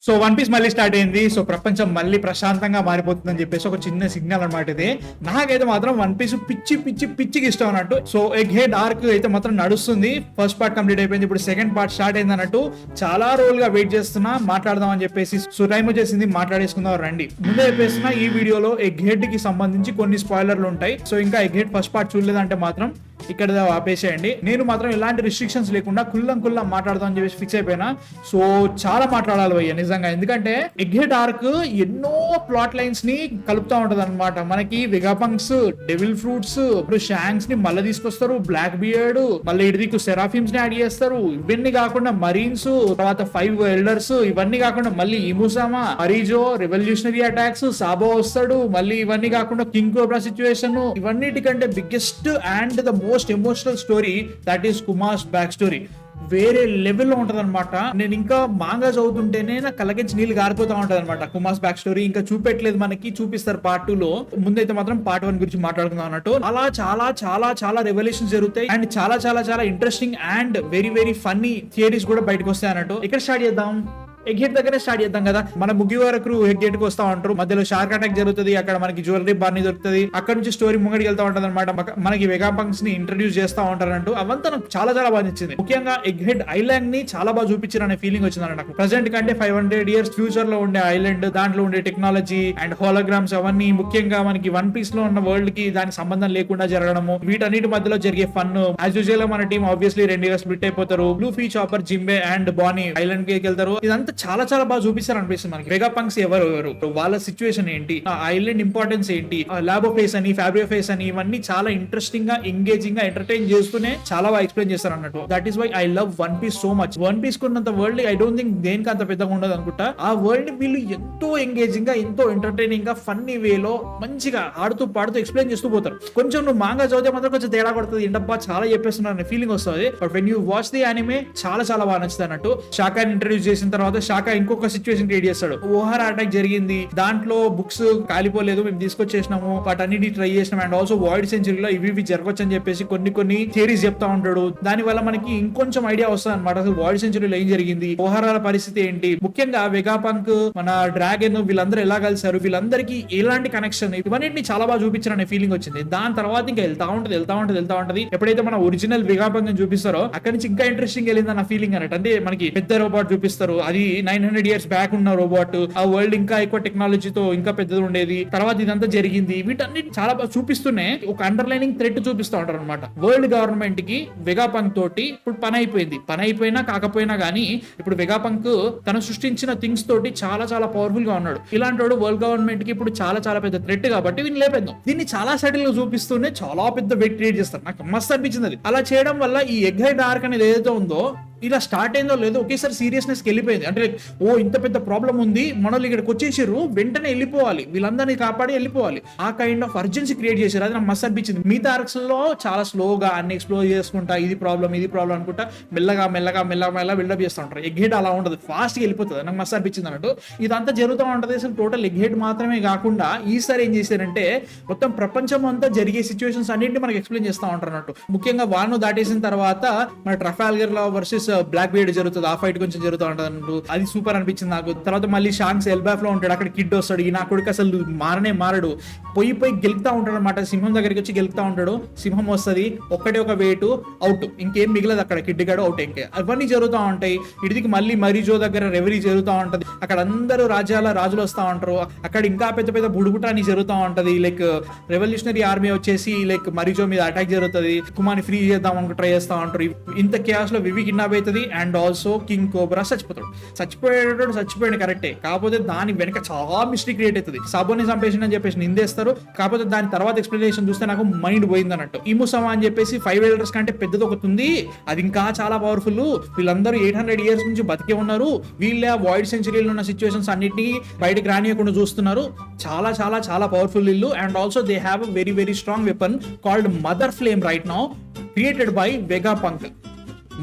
So one piece మళ్ళీ start అయింది. So ప్రపంచం మళ్ళీ ప్రశాంతంగా మారిపోతుందని చెప్పేసి ఒక చిన్న సిగ్నల్ అనమాట ఇది. నాకైతే మాత్రం వన్ పీస్ పిచ్చికి ఇష్టం అన్నట్టు. సో ఎగ్ హెడ్ ఆర్క్ అయితే మాత్రం నడుస్తుంది. ఫస్ట్ పార్ట్ కంప్లీట్ అయిపోయింది, ఇప్పుడు సెకండ్ పార్ట్ స్టార్ట్ అయింది అన్నట్టు. చాలా రోజులుగా వెయిట్ చేస్తున్నా, మాట్లాడదాం అని చెప్పేసి. సో టైం వచ్చేసింది, మాట్లాడేసుకుందాం రండి. ముందే చెప్పేస్తున్నా, ఈ వీడియోలో ఎగ్ హెడ్ కి సంబంధించి కొన్ని స్పాయిలర్లు ఉంటాయి. సో ఇంకా ఎగ్ హెడ్ ఫస్ట్ పార్ట్ చూడలేదంటే మాత్రం ఇక్కడ ఆపేసేయండి. నేను మాత్రం ఎలాంటి రిస్ట్రిక్షన్స్ లేకుండా కుల్లం మాట్లాడదాం అని చెప్పేసి ఫిక్స్ అయిపోయినా. సో చాలా మాట్లాడాలి భయ్య నిజంగా, ఎందుకంటే ఎగ్ హెడ్ ఆర్క్ ఎన్నో ప్లాట్ లైన్స్ ని కలుపుతా ఉంటది అనమాట. మనకి వెగాపంక్స్, డెవిల్ ఫ్రూట్స్, ఇప్పుడు షాంక్స్ ని మళ్ళీ తీసుకొస్తారు, బ్లాక్ బియర్డ్, మళ్ళీ ఇడిదికు సెరాఫిమ్స్ ని యాడ్ చేస్తారు. ఇవన్నీ కాకుండా మరీన్స్, తర్వాత 5 ఎల్డర్స్, ఇవన్నీ కాకుండా మళ్ళీ ఇముసామా, మరీజో, రెవల్యూషనరీ అటాక్స్, సాబో వస్తాడు. మళ్ళీ ఇవన్నీ కాకుండా కింగ్ కోబ్రా సిచ్యువేషన్, ఇవన్నిటికంటే biggest and the most emotional story that is Kuma's back story. వేరే లెవెల్లో ఉంటది అనమాట. నేను ఇంకా మాంగా చదువుతుంటేనే నా కళ్ళకించి నీళ్ళు గారిపోతా ఉంటది అనమాట. కుమార్స్ బ్యాక్ స్టోరీ ఇంకా చూపెట్టలేదు మనకి, చూపిస్తారు పార్ట్ 2 లో. ముందైతే మాత్రం పార్ట్ 1 గురించి మాట్లాడుకుందాం అన్నట్టు. అలా చాలా చాలా చాలా రెవల్యూషన్స్ జరుగుతాయి అండ్ చాలా చాలా చాలా interesting and very very funny theories కూడా బయటకు వస్తాయి అన్నట్టు. ఇక్కడ స్టార్ట్ చేద్దాం. ఎగ్ హెడ్ దగ్గరే స్టార్ట్ చేద్దాం కదా. మన ముగ్గి వరకు ఎగ్ హెడ్ కి వస్తా ఉంటారు, మధ్యలో షార్క్ అటాక్ జరుగుతుంది, అక్కడ మనకి జ్యువెలరీ బార్ని దొరుకుతుంది, అక్కడ నుంచి స్టోరీ ముంగడికి వెళ్తా ఉంటది అనమాట. మనకి వెగాపంక్స్ ని ఇంట్రడ్యూస్ చేస్తా ఉంటారు అంటూ. అవంతా నాకు చాలా చాలా బాగా నచ్చింది. ముఖ్యంగా ఎగ్ హెడ్ ఐలాండ్ ని చాలా బాగా చూపించారు అనే ఫీలింగ్ వచ్చింది నాకు. ప్రెసెంట్ కంటే 500 years ఫ్యూచర్ లో ఉండే ఐలాండ్, దాంట్లో ఉండే టెక్నాలజీ అండ్ హోలోగ్రామ్స్ అవన్నీ, ముఖ్యంగా మనకి వన్ పీస్ లో ఉన్న వరల్డ్ కి దానికి సంబంధం లేకుండా జరగడము, వీటన్నిటి మధ్యలో జరిగే ఫన్. యాజ్ యూజువల్ మన టీం ఆబ్వియస్లీ 2 years స్ప్లిట్ అయిపోతారు. Luffy, Chopper, Jinbe and Bonney island కి వెళ్తారు. ఇదంతా చాలా చాలా బాగా చూపిస్తారు అనిపిస్తుంది మనకి. వెగాపంక్స్ ఎవరు, వాళ్ళ సిచ్యువేషన్ ఏంటి, ఆ ఐలాండ్ ఇంపార్టెన్స్ ఏంటి, లాబో ఫేస్ అని, ఫ్యాబ్రియో ఫేస్ అని, ఇవన్నీ చాలా ఇంట్రెస్టింగ్ గా, ఎంగేజింగ్ గా, ఎంటర్టైన్ చేస్తూనే చాలా బాగా ఎక్స్ప్లెయిన్ చేస్తారు అన్నట్టు. That is why I love One Piece so much. One Piece కున్నంత వరల్డ్ ఐ డోంట్ థింక్ దేనికి అంత పెద్దగా ఉండదు అనుకుంటా. ఆ వరల్డ్ వీళ్ళు ఎంతో ఎంగేజింగ్ గా, ఎంతో ఎంటర్టైనింగ్ గా, ఫన్నీ వేలో మంచిగా ఆడుతూ పాడుతూ ఎక్స్ప్లెయిన్ చేస్తూ పోతారు. కొంచెం నువ్వు మాంగా చదివితే మాత్రం కొంచెం తేడా కొడుతుంది, ఏంటబ్బా చాలా చెప్పేస్తున్నారు అనే ఫీలింగ్ వస్తుంది. But when you watch the anime చాలా చాలా బాగా నచ్చుతుంది అన్నట్టు. షాకాని ఇంట్రడ్యూస్ చేసిన తర్వాత షాకా ఇంకొక సిచ్యువేషన్ క్రియేట్ చేస్తాడు. ఓహారా అటాక్ జరిగింది, దాంట్లో బుక్స్ కాలిపోలేదు, మేము తీసుకొచ్చేసినాము, వాటన్నిటి ట్రై చేసినాం. అండ్ ఆల్సో వాయిడ్ సెంచురీలో ఇవి జరగవచ్చు అని చెప్పేసి కొన్ని థియరీస్ చెప్తా ఉంటాడు. దాని వల్ల మనకి ఇంకొంచెం ఐడియా వస్తుంది అనమాట, అసలు వాయిడ్ సెంచురీలో ఏం జరిగింది, ఓహారాల పరిస్థితి ఏంటి, ముఖ్యంగా వెగాపంక్, మన డ్రాగన్, వీళ్ళందరూ ఎలా కలిసారు, వీళ్ళందరికీ ఎలాంటి కనెక్షన్, ఇవన్నిటిని చాలా బాగా చూపించారనే ఫీలింగ్ వచ్చింది. దాని తర్వాత ఇంకా వెళ్తా ఉంటది. ఎప్పుడైతే మన ఒరిజినల్ వెగాపంక్ చూపిస్తారో అక్కడి నుంచి ఇంకా ఇంట్రెస్టింగ్ వెళ్ళింది అన్న ఫీలింగ్ అన్నట్టు. అంటే మనకి పెద్ద రోబోట్ చూపిస్తారు, అది 900 years బ్యాక్ ఉన్న రోబోట్. ఆ వరల్డ్ ఇంకా ఎక్కువ టెక్నాలజీతో ఇంకా పెద్దది ఉండేది, తర్వాత ఇదంతా జరిగింది. వీటన్ని చాలా బాగా చూపిస్తూనే ఒక అండర్లైనింగ్ థ్రెట్ చూపిస్తూ ఉంటారు అనమాట. వరల్డ్ గవర్నమెంట్ కి వెగాపంక్ తోటి ఇప్పుడు పని అయిపోయినా కాకపోయినా గానీ ఇప్పుడు వెగాపంక్ తను సృష్టించిన థింగ్స్ తోటి చాలా చాలా పవర్ఫుల్ గా ఉన్నాడు. ఇలాంటి వాడు వరల్డ్ గవర్నమెంట్ కి ఇప్పుడు చాలా చాలా పెద్ద థ్రెట్ కాబట్టి వీళ్ళు లేపేద్దాం. దీన్ని చాలా సటిల్ గా చూపిస్తూనే చాలా పెద్ద వెయిట్ క్రియేట్ చేస్తారు. నాకు మస్తు అనిపించింది అది. అలా చేయడం వల్ల ఈ ఎగ్ హెడ్ ఆర్క్ అనేది ఏదైతే ఉందో, ఇలా స్టార్ట్ అయిందో లేదో ఒకేసారి సీరియస్నెస్ వెళ్ళిపోయింది. అంటే ఓ ఇంత పెద్ద ప్రాబ్లం ఉంది, మనోళ్ళు ఇక్కడికి వచ్చేసారు, వెంటనే వెళ్ళిపోవాలి, వీళ్ళందరినీ కాపాడి వెళ్ళిపోవాలి, ఆ కైండ్ ఆఫ్ అర్జెన్సీ క్రియేట్ చేశారు. అది నాకు మస్తు అనిపించింది. మిగతా ఆర్క్స్ లో చాలా స్లోగా అన్ని ఎక్స్ప్లోర్ చేసుకుంటా, ఇది ప్రాబ్లం అనుకుంటా మెల్లగా బిల్డప్ చేస్తూ ఉంటారు. ఎగ్ హెడ్ అలా ఉండదు, ఫాస్ట్ గా వెళ్ళిపోతుంది. నాకు మస్తు అనిపించింది అన్నట్టు. ఇదంతా జరుగుతూ ఉంటది. అసలు టోటల్ ఎగ్ హెడ్ మాత్రమే కాకుండా ఈసారి ఏం చేశారంటే మొత్తం ప్రపంచం అంతా జరిగే సిచ్యువేషన్స్ అన్నింటినీ మనకి ఎక్స్ప్లెయిన్ చేస్తూ ఉంటారు అన్నట్టు. ముఖ్యంగా వాను దాటేసిన తర్వాత మన ట్రఫాల్గర్ లో వర్సెస్ బ్లాక్ బియర్డ్ జరుగుతుంది, ఆ ఫైట్ కొంచెం జరుగుతూ ఉంటుంది అన్నట్టు. అది సూపర్ అనిపించింది నాకు. తర్వాత మళ్ళీ షాంక్స్ ఎల్బాఫ్ లో ఉంటాడు, అక్కడ కిడ్ వస్తాడు. ఈ నా కొడుకు అసలు మారడు, పోయి గెలుపుతా ఉంటాడు అనమాట. సింహం దగ్గరికి వచ్చి గెలుపుతా ఉంటాడు. సింహం వస్తుంది, ఒక్కటే ఒక వేటు అవుట్, ఇంకేం మిగలదు అక్కడ. కిడ్ గడు అవుట్. ఇంకే అవన్నీ జరుగుతూ ఉంటాయి. ఇడికి మళ్ళీ మరీజో దగ్గర రెవరీ జరుగుతూ ఉంటది. అక్కడ అందరూ రాజులు వస్తూ ఉంటారు. అక్కడ ఇంకా పెద్ద పెద్ద బుడుగుటాని జరుగుతూ ఉంటది. లైక్ రెవల్యూషనరీ ఆర్మీ వచ్చేసి లైక్ మరీజో మీద అటాక్ జరుగుతుంది, కుమార్ని ఫ్రీ చేద్దాం అనుకు ట్రై చేస్తా ఉంటారు. ఇంత కేస్ లో వివి కిడ్నాప్ అవుతుంది. అండ్ ఆల్సో కింగ్ కోబ్రా చచ్చిపోయాడు కరెక్టే, కాకపోతే దాని వెనక చాలా మిస్టరీ క్రియేట్ అవుతుంది. సాబోని చంపేసి అని చెప్పేసి నిందేస్తారు, కాకపోతే దాని తర్వాత ఎక్స్ప్లెనేషన్ చూస్తే నాకు మైండ్ పోయింది అన్నట్టు. ఇముసమా అని చెప్పేసి 5 elders కంటే పెద్దది ఒకటి ఉంది, అది ఇంకా చాలా పవర్ఫుల్. వీళ్ళందరూ 800 years నుంచి బతికే ఉన్నారు, వీళ్ళే వాయిడ్ సెంచురీలో ఉన్న సిచ్యువేషన్స్ అన్నిటినీ బయటకు రానియకుండా చూస్తున్నారు. చాలా చాలా చాలా పవర్ఫుల్ ఇల్లు. And also they have very very strong weapon called Mother Flame right now, created by Vegapunk.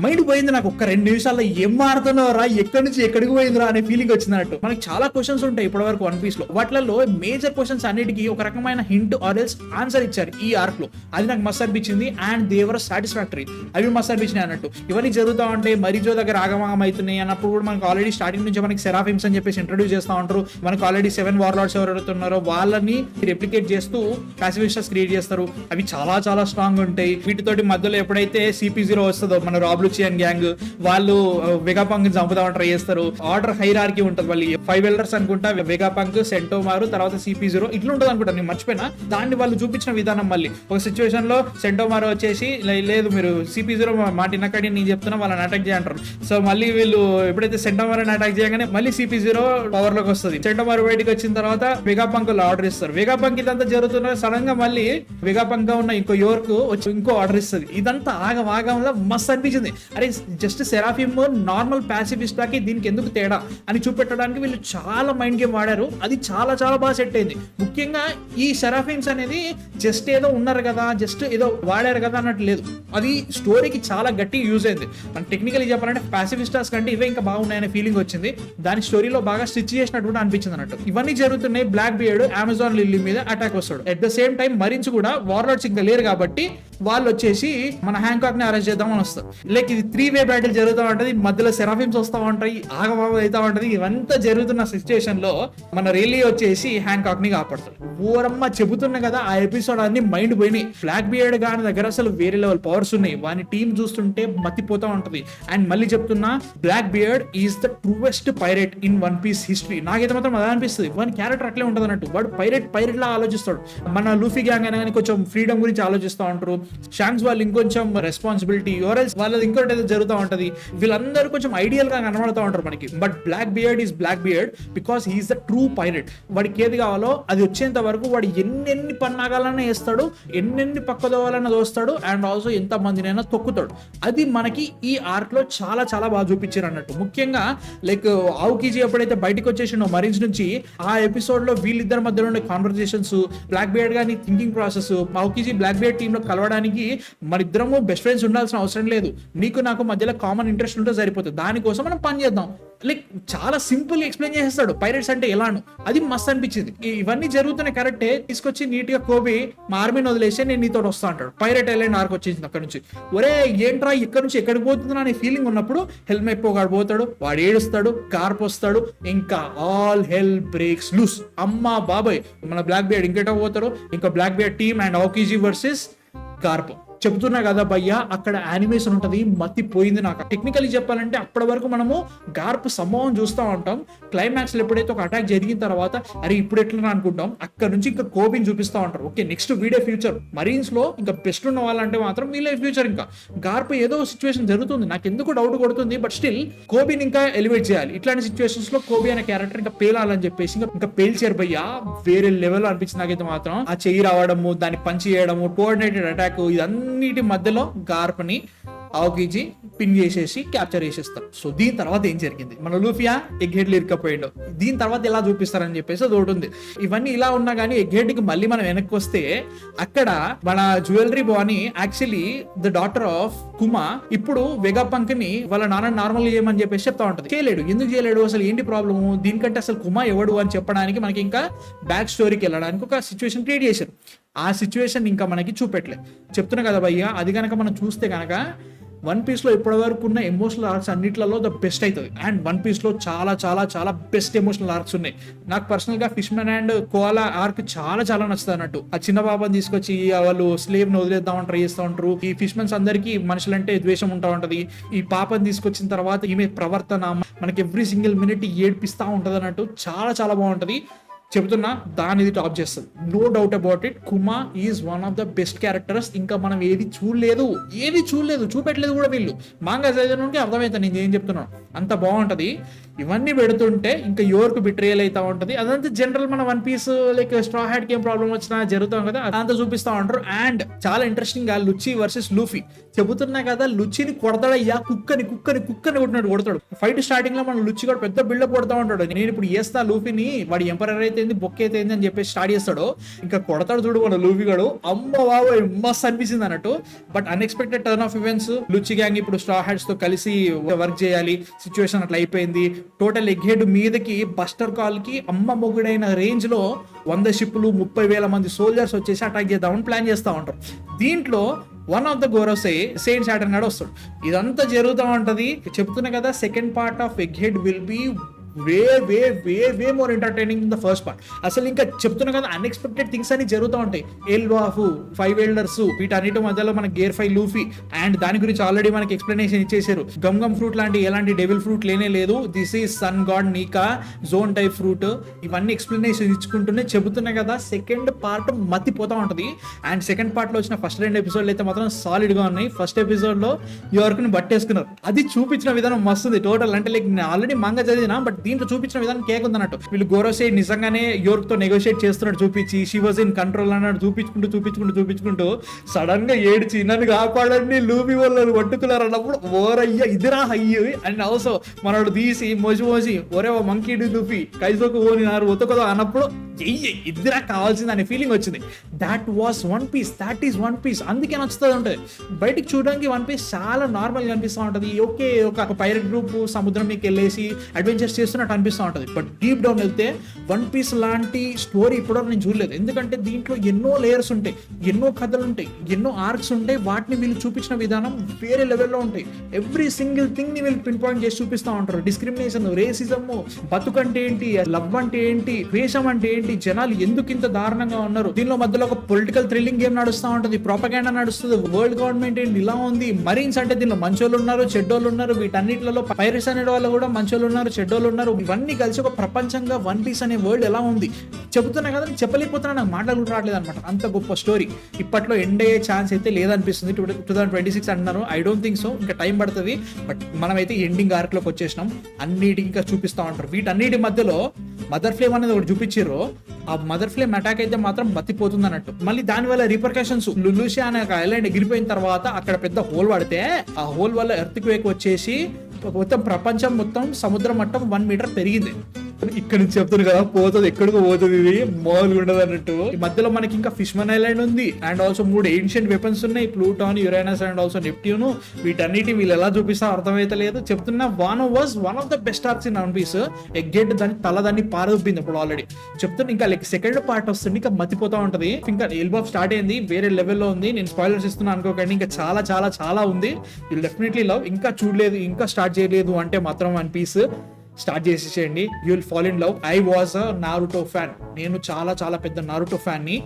Mind పోయింది నాకు. ఒక్క 2 నిమిషాల్లో ఏం మారుతున్నారా, ఎక్కడి నుంచి ఎక్కడికి పోయిందిరా అనే ఫీలింగ్ వచ్చినట్టు. మనకి చాలా క్వశ్చన్స్ ఉంటాయి ఇప్పటి వరకు వన్ పీస్ లో. వాటిలో మేజర్ క్వశ్చన్స్ అన్నిటికీ ఒక రకమైన హింట్ ఆర్ ఎల్స్ ఆన్సర్ ఇచ్చారు ఈ ఆర్క్ లో. అది నాకు మస్త్ అనిపించింది అండ్ దేవర్ సాటిస్ఫాక్టరీ. అవి మస్త్ అనిపించినాయి అన్నట్టు. ఇవన్నీ జరుగుతూ ఉంటే మరిజో దగ్గర ఆగమాగం అవుతున్నాయి అన్నప్పుడు కూడా మనకు ఆల్రెడీ స్టార్టింగ్ నుంచి మనకి సెరాఫిమ్స్ అని చెప్పేసి ఇంట్రొడ్యూస్ చేస్తూ ఉంటారు. మనకు ఆల్రెడీ 7 వార్లార్డ్స్ ఎవరుతున్నారో వాళ్ళని రెప్లికేట్ చేస్తూ పాసిఫిస్టర్స్ క్రియేట్ చేస్తారు. అవి చాలా చాలా స్ట్రాంగ్ ఉంటాయి. వీటితోటి మధ్యలో ఎప్పుడైతే CP0 వస్తుందో మన రాబ్లుచియన్ గ్యాంగ్ వాళ్ళు వెగాపంక్ చంపుదామని ట్రై చేస్తారు. ఆర్డర్ హైరార్కీ ఉంటుంది. వాళ్ళు 5 ఎల్డర్స్ అనుకుంటా, వెగాపంక్, సెంటోమారు, తర్వాత CP0 ఇట్లా ఉంటుంది అనుకుంటా, నేను మర్చిపోయినా. దాన్ని వాళ్ళు చూపించిన విధానం మళ్ళీ ఒక సిచ్యువేషన్ లో సెంటోమారు వచ్చేసి లేదు మీరు CP0 మాట వినకండి నేను చెప్తున్నా వాళ్ళని అటాక్ చేయంటారు. సో మళ్ళీ వీళ్ళు ఎప్పుడైతే సెంటోమారుని అటాక్ చేయగానే మళ్ళీ CP0 పవర్ లోకి వస్తుంది. సెంటోమారు బయటకు వచ్చిన తర్వాత వెగాపంక్ ఆర్డర్ ఇస్తారు. వెగాపంక్ ఇదంతా జరుగుతున్న సడన్ గా మళ్ళీ వెగాపంక్ గా ఉన్న ఇంకో యోర్క్ వచ్చి ఇంకో ఆర్డర్ ఇస్తుంది. ఇదంతా ఆగంలో మస్తు అనిపించింది. అరే జస్ట్ సెరాఫిమ్ నార్మల్ పాసిఫిస్ట్ కి దీనికి ఎందుకు తేడా అని చూపెట్టడానికి వీళ్ళు చాలా మైండ్ గేమ్ వాడారు. అది చాలా చాలా బాగా సెట్ అయింది. ముఖ్యంగా ఈ సెరాఫిమ్స్ అనేది జస్ట్ ఏదో ఉన్నారు కదా, జస్ట్ ఏదో వాడారు కదా అన్నట్టు లేదు. అది స్టోరీకి చాలా గట్టి యూజ్ అయింది. మన టెక్నికలీ చెప్పాలంటే పాసిఫిస్టాస్ కంటే ఇవే ఇంకా బాగున్నాయనే ఫీలింగ్ వచ్చింది. దాని స్టోరీలో బాగా స్టిచ్ చేసినట్టు కూడా అనిపించింది అన్నట్టు. ఇవన్నీ జరుగుతున్నాయి. బ్లాక్ బియర్డ్ అమెజాన్ లిల్లీ మీద అటాక్ వస్తాడు. అట్ ద సేమ్ టైం మరిన్స్ కూడా వార్లార్డ్స్ ఇంకా లేరు కాబట్టి వాళ్ళు వచ్చేసి మన హ్యాంకాక్ ని అరెస్ట్ చేద్దామని వస్తారు. లైక్ ఇది 3-way బ్యాటిల్ జరుగుతూ ఉంటది. మధ్యలో సెరాఫిమ్స్ వస్తూ ఉంటాయి, ఆగమాగం అవుతా ఉంటది. ఇవంతా జరుగుతున్న సిచ్యుయేషన్ లో మన రేలీ వచ్చేసి హ్యాంకాక్ ని కాపాడుతాడు. ఓరమ్మ చెబుతున్నా కదా, ఆ ఎపిసోడ్ అన్ని మైండ్ పోయినాయి. బ్లాక్ బియర్డ్ గాని దగ్గర అసలు వేరే లెవెల్ పవర్స్ ఉన్నాయి. వాని టీం చూస్తుంటే మతిపోతా ఉంటది. అండ్ మళ్ళీ చెప్తున్నా, Blackbeard is the truest pirate in One Piece history. నాకైతే మాత్రం అదే అనిపిస్తుంది. వాని క్యారెక్టర్ అట్లే ఉంటది అన్నట్టు. వాడు పైరేట్ లా ఆలోచిస్తాడు. మన లూఫీ గ్యాంగ్ అయినా కానీ కొంచెం ఫ్రీడమ్ గురించి ఆలోచిస్తూ ఉంటారు. షాంక్స్ వాళ్ళు ఇంకొంచెం రెస్పాన్సిబిలిటీ, ఎవరైనా వాళ్ళది ఇంకోటి ఏదో జరుగుతూ ఉంటది. వీళ్ళందరూ కొంచెం ఐడియల్ గా కనబడుతూ ఉంటారు మనకి. But Blackbeard is Blackbeard because he is the true pirate. వాడికి ఏది కావాలో అది వచ్చేంత వరకు వాడు ఎన్నెన్ని పన్నాగాలన్నా వేస్తాడు, ఎన్నెన్ని పక్కదోవాలన్నా దోస్తాడు, అండ్ ఆల్సో ఎంత మందినైనా తొక్కుతాడు. అది మనకి ఈ ఆర్క్ లో చాలా చాలా బాగా చూపించారు అన్నట్టు. ముఖ్యంగా లైక్ ఆవుకీజీ ఎప్పుడైతే బయటకు వచ్చేసిండో మరీన్స్ నుంచి, ఆ ఎపిసోడ్ లో వీళ్ళిద్దరి మధ్యలో ఉండే కాన్వర్జేషన్స్, బ్లాక్ బియర్డ్ గాని thinking process, Aokiji Blackbeard team లో కలవడానికి మరిద్దరము బెస్ట్ ఫ్రెండ్స్ ఉండాల్సిన అవసరం లేదు. నీకు నాకు మధ్యలో కామన్ ఇంట్రెస్ట్ ఉంటే సరిపోతుంది. దానికోసం మనం పని చేద్దాం. లైక్ చాలా సింపుల్ ఎక్స్ప్లెయిన్ చేసేస్తాడు పైరేట్స్ అంటే ఎలాను. అది మస్త్ అనిపించింది. ఇవన్నీ జరుగుతున్న కరెక్టే. తీసుకొచ్చి నీట్ గా కోబి మా ఆర్మీని వదిలేసి నేను నీతో వస్తా అంటాడు. పైరేట్ ఐలాండ్ ఆర్క్ వచ్చేసింది అక్కడ నుంచి. ఒరే ఏంట్రా ఇక్కడ నుంచి ఎక్కడికి పోతుందా అనే ఫీలింగ్ ఉన్నప్పుడు హెల్మెట్ పోగాడు పోతాడు, వాడు ఏడుస్తాడు, కార్ప్ వస్తాడు, ఇంకా ఆల్ హెల్ బ్రేక్స్ లూస్. అమ్మా బాబాయ్ మన బ్లాక్ బియర్డ్ ఇంకేటో పోతాడు. ఇంకా Blackbeard team and Aokiji versus Garp. చెప్తున్నా కదా భయ్యా, అక్కడ యానిమేషన్ ఉంటది, మతి పోయింది నాకు. టెక్నికలీ చెప్పాలంటే అప్పటి వరకు మనము గార్ప్ సంభవం చూస్తూ ఉంటాం. క్లైమాక్స్ లో ఎప్పుడైతే ఒక అటాక్ జరిగిన తర్వాత అరే ఇప్పుడు ఎట్లా అనుకుంటాం, అక్కడ నుంచి ఇంకా కోబిని చూపిస్తూ ఉంటారు. ఓకే నెక్స్ట్ వీడే ఫ్యూచర్. మరీన్స్ లో ఇంకా బెస్ట్ ఉన్న వాళ్ళంటే మాత్రం వీళ్ళే ఫ్యూచర్. ఇంకా గార్ప్ ఏదో సిచ్యువేషన్ జరుగుతుంది, నాకు ఎందుకు డౌట్ కొడుతుంది. బట్ స్టిల్ కోబిని ఇంకా ఎలివేట్ చేయాలి. ఇట్లాంటి సిచ్యువేషన్స్ లో కోబి అనే క్యారెక్టర్ ఇంకా పేలాలని చెప్పేసి ఇంకా పేల్చారు భయ్యా. వేరే లెవెల్ అనిపించింది నాకైతే మాత్రం. ఆ చెయ్యి రావడము, దాన్ని పంచి చేయడము, కోఆర్డినేటెడ్ అటాక్, ఇదన్నిటి మధ్యలో గార్ప్ ని ఆవుకీజీ పిన్ చేసేసి క్యాప్చర్ చేసేస్తారు. సో దీని తర్వాత ఏం జరిగింది, మన లూఫియా ఎగ్ హెడ్ ఇరుక్కపోయాడు. దీని తర్వాత ఎలా చూపిస్తారని చెప్పేసి అది ఒకటి ఉంది. ఇవన్నీ ఇలా ఉన్నా కానీ ఎగ్ హెడ్ కి మళ్ళీ మనం వెనక్కి వస్తే, అక్కడ మన Jewelry Bonney actually the daughter of Kuma ఇప్పుడు వెగాపంక్ ని వాళ్ళ నాన్న నార్మల్ చేయమని చెప్పేసి చెప్తా ఉంటది. చేయలేడు. ఎందుకు చేయలేడు, అసలు ఏంటి ప్రాబ్లము, దీనికంటే అసలు కుమా ఎవడు అని చెప్పడానికి మనకి ఇంకా బ్యాక్ స్టోరీకి వెళ్ళడానికి ఒక సిచ్యువేషన్ క్రియేట్ చేశారు. ఆ సిచ్యువేషన్ ఇంకా మనకి చూపెట్టలేదు. చెప్తున్నా కదా భయ్యా, అది కనుక మనం చూస్తే కనుక వన్ పీస్ లో ఇప్పటి వరకు ఉన్న ఎమోషనల్ ఆర్క్స్ అన్నిట్లలో ద బెస్ట్ అవుతుంది. అండ్ వన్ పీస్ లో చాలా చాలా చాలా బెస్ట్ ఎమోషనల్ ఆర్క్స్ ఉన్నాయి. నాకు పర్సనల్ గా fish man and cola arc చాలా చాలా నచ్చుతుంది అన్నట్టు. ఆ చిన్న బాబాని తీసుకొచ్చి వాళ్ళు స్లేవ్ ని వదిలేద్దామని ట్రై చేస్తూ ఉంటారు. ఈ ఫిష్ మెన్స్ అందరికీ మనుషులంటే ద్వేషం ఉంటా ఉంటది. ఈ పాపని తీసుకొచ్చిన తర్వాత ఈమె ప్రవర్తన మనకి ఎవ్రీ సింగిల్ మినిట్ ఏడ్పిస్తా ఉంటది అన్నట్టు. చాలా చాలా బాగుంటది. చెబుతున్నా దాని ఇది టాప్ చేస్తుంది, no doubt about it. Kuma is one of the best characters. ఇంకా మనం ఏది చూడలేదు, చూపెట్టలేదు కూడా. వీళ్ళు మాంగా చదివినకి అర్థమవుతుంది నేను ఏం చెప్తున్నాను, అంత బాగుంటది. ఇవన్నీ పెడుతుంటే ఇంకా యోర్కు బిట్రేయల్ అవుతా ఉంటది. అదంతా జనరల్ మన One Piece like Straw Hat కి ఏం ప్రాబ్లం వచ్చినా జరుగుతాం కదా, అదంతా చూపిస్తా ఉంటారు. అండ్ చాలా ఇంట్రెస్టింగ్ గా లుచి వర్సెస్ లూఫీ. చెబుతున్నా కదా, లుచిని కొడతాడయ్యా, కుక్కని కొట్టినట్టు కొడతాడు. ఫైట్ స్టార్టింగ్ లో మన లుచి కూడా పెద్ద బిల్డప్ కొడతా ఉంటాడు. నేను ఇప్పుడు చేస్తా లూఫీని, వాడి ఎంపరర్ అయితే బొక్క అయితే అని చెప్పేసి స్టార్ట్ చేస్తాడో ఇంకా కొడతాడు చూడు మన లూఫీ గడు, అమ్మ బాబోయ్ మస్త్ అనిపించింది అన్నట్టు. But unexpected turn of events, Lucci gang ఇప్పుడు స్ట్రా హ్యాట్స్ తో కలిసి వర్క్ చేయాలి, సిచ్యువేషన్ అట్లా అయిపోయింది. టోటల్ ఎగ్ హెడ్ మీదకి బస్టర్ కాల్ కి అమ్మ మొగుడైన రేంజ్ లో 100 షిప్లు 30,000 మంది సోల్జర్స్ వచ్చేసి అటాక్ చేద్దామని ప్లాన్ చేస్తూ ఉంటారు. దీంట్లో one of the Gorosei Saint Saturn గాడు వస్తాడు. ఇదంతా జరుగుతూ ఉంటది. చెప్తున్నా కదా, second part of Egghead will be way way way way more entertaining in the first part. అసలు ఇంకా చెప్తున్నా కదా, అన్ఎక్స్పెక్టెడ్ థింగ్స్ అని జరుగుతూ ఉంటాయి. ఎల్వాఫ్ 5 ఎల్డర్స్ వీటన్నిటి మధ్యలో మన గేర్ 5 లూఫీ, అండ్ దాని గురించి ఆల్రెడీ మనకి ఎక్స్ప్లెనేషన్ ఇచ్చేసారు. గమ్ ఫ్రూట్ లాంటి ఎలాంటి డెవిల్ ఫ్రూట్ లేనే లేదు, దిస్ ఈజ్ సన్ గాడ్ నీకా జోన్ టైప్ ఫ్రూట్, ఇవన్నీ ఎక్స్ప్లెనేషన్ ఇచ్చుకుంటూనే చెబుతున్నా కదా, సెకండ్ పార్ట్ మతిపోతా ఉంటది. అండ్ సెకండ్ పార్ట్ లో వచ్చిన ఫస్ట్ 2 ఎపిసోడ్లు అయితే మాత్రం సాలిడ్ గా ఉన్నాయి. ఫస్ట్ ఎపిసోడ్ లో యోర్క్ ని బట్టేసుకున్నారు, అది చూపించిన విధానం మస్తుంది టోటల్. అంటే లైక్ నేను ఆల్రెడీ మంగా చదివినా, బట్ దీంట్లో చూపించిన విధానం కేక్ ఉంది అన్నట్టు. వీళ్ళు గోరోసే నిజంగానే యోర్క్ తో నెగోషియేట్ చేస్తున్నట్టు చూపించి, షీ వాజ్ ఇన్ కంట్రోల్ అన్నట్టు చూపించుకుంటూ సడన్ గా ఏడ్చి నన్ను కాపాడండి లూఫీ వాళ్ళు పట్టుకున్నారు అన్నప్పుడు ఓరయ్య ఇదిరా హయ్యి అండ్ ఆల్సో మనోడు తీసి మోసి ఒరే ఓ మంకీ లూఫీ కైజోకు ఓనినారు ఒతకదో అన్నప్పుడు ఇద్దరా కావాల్సింది అనే ఫీలింగ్ వచ్చింది. That was One Piece, that is One Piece. అందుకే నచ్చుతుంది ఉంటుంది. బయటికి చూడడానికి వన్ పీస్ చాలా నార్మల్ గా అనిపిస్తూ ఉంటుంది. ఓకే, ఒక పైరట్ గ్రూప్ సముద్రం మీకు వెళ్ళేసి అడ్వెంచర్స్ చేస్తున్నట్టు అనిపిస్తూ ఉంటుంది. బట్ డీప్ డౌన్ వెళ్తే వన్ పీస్ లాంటి స్టోరీ ఇప్పటివరకు నేను చూడలేదు. ఎందుకంటే దీంట్లో ఎన్నో లేయర్స్ ఉంటాయి, ఎన్నో కథలు ఉంటాయి, ఎన్నో ఆర్క్స్ ఉంటాయి. వాటిని వీళ్ళు చూపించిన విధానం వేరే లెవెల్లో ఉంటాయి. ఎవ్రీ సింగిల్ థింగ్ ని వీళ్ళు పిన్ పాయింట్ చేసి చూపిస్తూ ఉంటారు. డిస్క్రిమినేషన్, రేసిజం, బతుకంటే ఏంటి, లవ్ అంటే ఏంటి, ద్వేషం అంటే ఏంటి, జనాలు ఎందుకు ఇంత దారుణంగా ఉన్నారు. దీనిలో మధ్యలో ఒక పొలిటికల్ థ్రిల్లింగ్ గేమ్ నడుస్తూ ఉంటుంది, ప్రొపగాండా నడుస్తుంది, వరల్డ్ గవర్నమెంట్ ఏంటి ఇలా ఉంది. మరీన్స్ అంటే దీనిలో మంచోళ్ళు ఉన్నారు, చెడ్డోళ్ళు ఉన్నారు. వీటన్నిటిలో పైరట్స్ అనే వాళ్ళు కూడా మంచోళ్ళు ఉన్నారు, చెడ్డోళ్ళు ఉన్నారు. ఇవన్నీ కలిసి ఒక ప్రపంచంగా వన్ పీస్ అనే వరల్డ్ ఎలా ఉంది చెబుతున్నా కదా, చెప్పలేకపోతున్నా, నాకు మాటలు రావట్లేదు అనమాట. అంత గొప్ప స్టోరీ. ఇప్పట్లో ఎండ్ అయ్యే ఛాన్స్ అయితే లేదనిపిస్తుంది. 2026 అంటున్నారు, ఐ డోంట్ థింక్ సో, ఇంకా టైం పడుతుంది. బట్ మనమైతే ఎండింగ్ ఆర్క్ లోకి వచ్చేసినాం. అన్నిటి ఇంకా చూపిస్తా ఉంటారు. వీటన్నిటి మధ్యలో మదర్ ఫ్లేమ్ అనేది ఒకటి చూపించారు. ఆ మదర్ ఫ్లేమ్ అటాక్ అయితే మాత్రం బతిపోతుంది అన్నట్టు. మళ్ళీ దాని వల్ల రిపర్కషన్స్, లులుషియా అనే ఐలాండ్ ఎగిరిపోయిన తర్వాత అక్కడ పెద్ద హోల్ పడితే ఆ హోల్ వల్ల ఎర్త్ క్వేక్ వచ్చేసి మొత్తం ప్రపంచం మొత్తం సముద్ర మట్టం 1 మీటర్ పెరిగింది. ఇక్కడ నుంచి చెప్తారు కదా, పోతుంది ఎక్కడికో పోతుంది, ఇది మామూలుగా ఉండదు అన్నట్టు. ఈ మధ్యలో మనకి ఇంకా ఫిష్మన్ ఐలాండ్ ఉంది, అండ్ ఆల్సో 3 ఏన్షియంట్ వెపన్స్ ఉన్నాయి, Pluton, Uranus and also Neptune. వీటన్నిటి వీళ్ళు ఎలా చూపిస్తా అర్థమైతే లేదు. చెప్తున్నా, Wano was one of the best arcs in One Piece. Egghead దాన్ని పారదొబ్బింది ఇప్పుడు ఆల్రెడీ. చెప్తున్నా ఇంకా లైక్ సెకండ్ పార్ట్ వస్తుంది, ఇంకా మతిపోతా ఉంటది. ఇంకా ఎల్బాఫ్ స్టార్ట్ అయింది, వేరే లెవెల్లో ఉంది. నేను స్పాయిలర్స్ ఇస్తున్నా అనుకోకండి, ఇంకా చాలా చాలా చాలా ఉంది. You definitely love. ఇంకా చూడలేదు, ఇంకా స్టార్ట్ చేయలేదు అంటే మాత్రం వన్ పీస్ స్టార్ట్ చేసేసేయండి. You will fall in love. I was a Naruto fan. నేను చాలా చాలా పెద్ద నారుటో ఫ్యాన్ ని.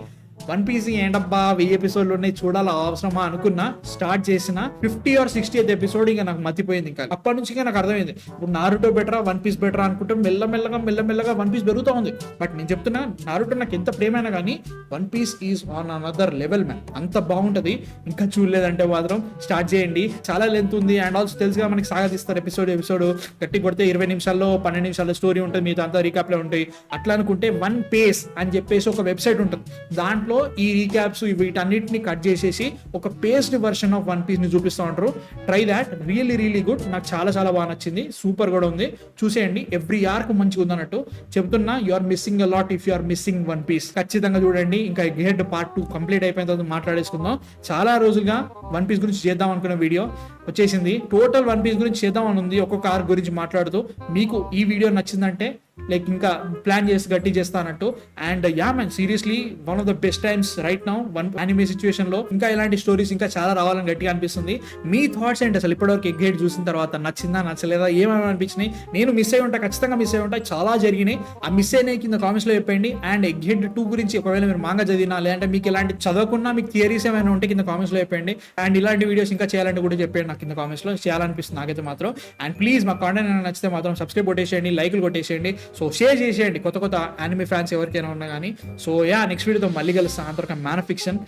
వన్ పీస్ ఏంటబ్బా 1000 ఎపిసోడ్లు ఉన్నాయి, చూడాలి అవసరమా అనుకున్నా. స్టార్ట్ చేసిన 50 or 60th ఎపిసోడ్ ఇంకా నాకు మతిపోయింది. ఇంకా అప్పటి నుంచి నాకు అర్థమైంది, ఇప్పుడు నారుటో బెటరా వన్ పీస్ బెటరా అనుకుంటే మెల్లమెల్లగా వన్ పీస్ పెరుగుతూ ఉంది. బట్ నేను చెప్తున్నా, నారుటో నాకు ఎంత ప్రేమైనా కానీ One Piece is on another level man. అంత బాగుంటది. ఇంకా చూడలేదంటే మాత్రం స్టార్ట్ చేయండి. చాలా లెంత్ ఉంది, అండ్ ఆల్సో తెలుసుగా మనకి సాగతిస్తారు ఎపిసోడ్ గట్టి కొడితే 20 నిమిషాల్లో 12 నిమిషాల స్టోరీ ఉంటుంది, మీతో అంతా రీకాప్లో ఉంటాయి. అట్లా అనుకుంటే వన్ పేస్ అని చెప్పేసి ఒక వెబ్సైట్ ఉంటుంది. దాంట్లో ఈ రీక్యాప్స్ వీటన్నిటిని కట్ చేసేసి ఒక paced version of One Piece ని చూపిస్తూ ఉంటారు. Try that, really good. నాకు చాలా చాలా బాగా నచ్చింది. సూపర్ కూడా ఉంది, చూసేయండి. ఎవ్రీ ఆర్క్ మంచిగా ఉంది అన్నట్టు చెప్తున్నా. You are missing a lot if you are missing One Piece. ఖచ్చితంగా చూడండి. ఇంకా గెట్ పార్ట్ 2 కంప్లీట్ అయిపోయిన తర్వాత మాట్లాడేసుకుందాం. చాలా రోజులుగా వన్ పీస్ గురించి చేద్దాం అనుకున్న వీడియో వచ్చేసింది. టోటల్ వన్ పీస్ గురించి చేద్దాం అని ఉంది, ఒక్కొక్క ఆర్క్ గురించి మాట్లాడుతూ. మీకు ఈ వీడియో నచ్చిందంటే లైక్ ఇంకా ప్లాన్ చేసి గట్టి చేస్తానట్టు. And ya man, seriously one of the best times right now one anime situation లో. ఇంకా ఇలాంటి స్టోరీస్ ఇంకా చాలా రావాలని గట్టిగా అనిపిస్తుంది. మీ థాట్స్ ఏంటి అసలు? ఇప్పటివరకు ఎగ్గేట్ చూసిన తర్వాత నచ్చిందా నచ్చలేదా, ఏమేమి అనిపించినాయి? నేను మిస్ అయి ఉంటా, ఖచ్చితంగా మిస్ అయి ఉంటాయి, చాలా జరిగినాయి. ఆ మిస్ అయినాయి కింద కామెంట్స్ లో చెప్పండి. అండ్ ఎగ్గేట్ 2 గురించి ఒకవేళ మీరు మాంగా చదివినా, లేదంటే మీకు ఇలాంటి చదవకున్నా మీకు థియరీస్ ఏమైనా ఉంటే కింద కామెంట్స్ లో చెప్పండి. అండ్ ఇలాంటి వీడియోస్ ఇంకా చేయాలంటే కూడా చెప్పండి నాకు కింద కామెంట్స్ లో. చేయాలనిపిస్తుంది నాకైతే మాత్రం. అండ్ ప్లీజ్ మా కాంటెంట్ నచ్చితే మాత్రం సబ్స్క్రైబ్ కొట్టేసేయండి, లైక్లు కొట్టేసేయండి, సో షేర్ చేసేయండి కొత్త యానిమే ఫ్యాన్స్ ఎవరికైనా ఉన్నా కానీ. సో యా, నెక్స్ట్ వీడియోతో మళ్ళీ కలుస్తాను. అంతవరకు మ్యాన్ ఆఫ్ ఫిక్షన్.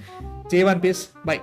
జై వన్ పీస్, బై.